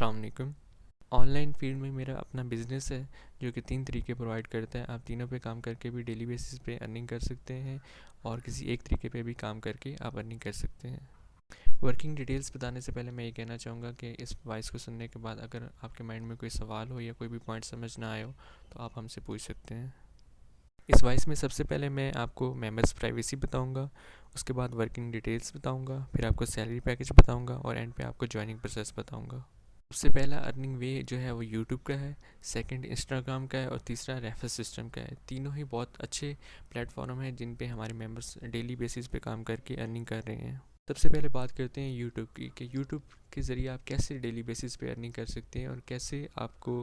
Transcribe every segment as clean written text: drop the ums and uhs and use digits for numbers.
अस्सलाम वालेकुम। Online field में मेरा अपना बिज़नेस है जो कि 3 तरीके प्रोवाइड करता है। आप तीनों पे काम करके भी डेली बेसिस पे अर्निंग कर सकते हैं और किसी एक तरीके पे भी काम करके आप अर्निंग कर सकते हैं। वर्किंग डिटेल्स बताने से पहले मैं ये कहना चाहूँगा कि इस वॉइस को सुनने के बाद अगर आपके माइंड में कोई सवाल हो या कोई भी पॉइंट समझ ना आए हो तो आप हमसे पूछ सकते हैं। इस वॉइस में सबसे पहले मैं आपको मेंबर्स प्राइवेसी बताऊंगा, उसके बाद वर्किंग डिटेल्स बताऊंगा, फिर आपको सैलरी पैकेज बताऊंगा और एंड पे आपको जॉइनिंग प्रोसेस बताऊंगा। सबसे पहला अर्निंग वे जो है वो यूट्यूब का है, सेकंड इंस्टाग्राम का है और तीसरा रेफर सिस्टम का है। तीनों ही बहुत अच्छे प्लेटफॉर्म हैं जिन पे हमारे मेंबर्स डेली बेसिस पे काम करके अर्निंग कर रहे हैं। सबसे पहले बात करते हैं यूट्यूब की कि यूट्यूब के ज़रिए आप कैसे डेली बेसिस पे अर्निंग कर सकते हैं और कैसे आपको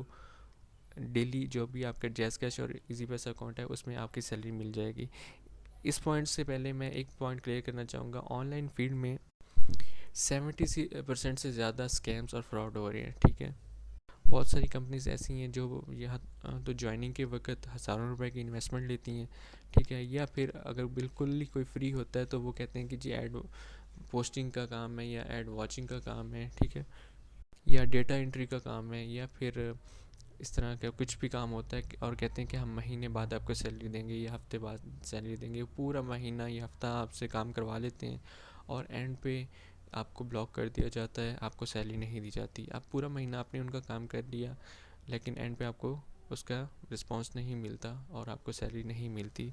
डेली जो भी आपका जैज़ कैश और इजी पैसा अकाउंट है उसमें आपकी सैलरी मिल जाएगी। इस पॉइंट से पहले मैं एक पॉइंट क्लियर करना चाहूँगा। ऑनलाइन फील्ड में 70% से ज़्यादा स्कैम्स और फ्रॉड हो रहे हैं। ठीक है, बहुत सारी कंपनीज ऐसी हैं जो यहाँ तो ज्वाइनिंग के वक्त हज़ारों रुपए की इन्वेस्टमेंट लेती हैं। ठीक है, या फिर अगर बिल्कुल ही कोई फ्री होता है तो वो कहते हैं कि जी ऐड पोस्टिंग का काम है या ऐड वॉचिंग का काम है। ठीक है, या डेटा एंट्री का काम है या फिर इस तरह का कुछ भी काम होता है और कहते हैं कि हम महीने बाद आपको सैलरी देंगे या हफ्ते बाद सैलरी देंगे। पूरा महीना या हफ्ता आपसे काम करवा लेते हैं और एंड पे आपको ब्लॉक कर दिया जाता है, आपको सैलरी नहीं दी जाती। आप पूरा महीना आपने उनका काम कर लिया लेकिन एंड पे आपको उसका रिस्पांस नहीं मिलता और आपको सैलरी नहीं मिलती।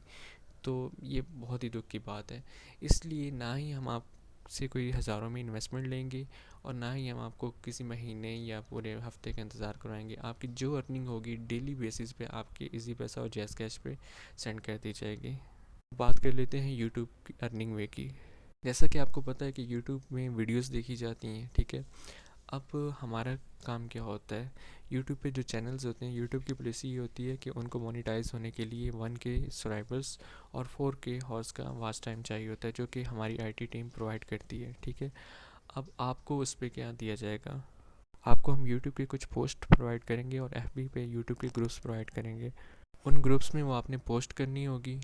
तो ये बहुत ही दुख की बात है। इसलिए ना ही हम आपसे कोई हज़ारों में इन्वेस्टमेंट लेंगे और ना ही हम आपको किसी महीने या पूरे हफ्ते का इंतज़ार करवाएंगे। आपकी जो अर्निंग होगी डेली बेसिस पे आपके इजी पैसा और जैज़ कैश पे सेंड कर दी जाएगी। बात कर लेते हैं यूट्यूब की अर्निंग वे की। जैसा कि आपको पता है कि यूट्यूब में वीडियोस देखी जाती हैं। ठीक है, अब हमारा काम क्या होता है, यूट्यूब पे जो चैनल्स होते हैं यूट्यूब की पॉलिसी ये होती है कि उनको मोनेटाइज होने के लिए 1K सब्सक्राइबर्स और 4K हॉर्स का वॉच टाइम चाहिए होता है जो कि हमारी आईटी टीम प्रोवाइड करती है। ठीक है, अब आपको उस पर क्या दिया जाएगा, आपको हम यूट्यूब के कुछ पोस्ट प्रोवाइड करेंगे और एफबी पे यूट्यूब के ग्रुप्स प्रोवाइड करेंगे। उन ग्रुप्स में वो आपने पोस्ट करनी होगी।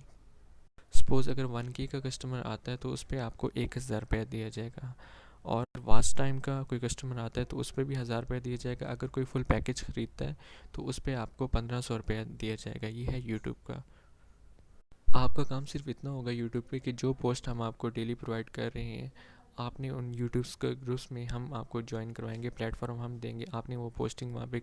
सपोज़ अगर 1K का कस्टमर आता है तो उस पर आपको 1000 रुपया दिया जाएगा और वास्ट टाइम का कोई कस्टमर आता है तो उस पर भी 1000 रुपया दिया जाएगा। अगर कोई फुल पैकेज ख़रीदता है तो उस पर आपको 1500 रुपया दिया जाएगा। ये है यूट्यूब का। आपका काम सिर्फ इतना होगा यूट्यूब पे कि जो पोस्ट हम आपको डेली प्रोवाइड कर रहे हैं आपने उन यूट्यूब्स के ग्रुप्स में हम आपको ज्वाइन करवाएंगे, प्लेटफॉर्म हम देंगे, आपने वो पोस्टिंग वहाँ पे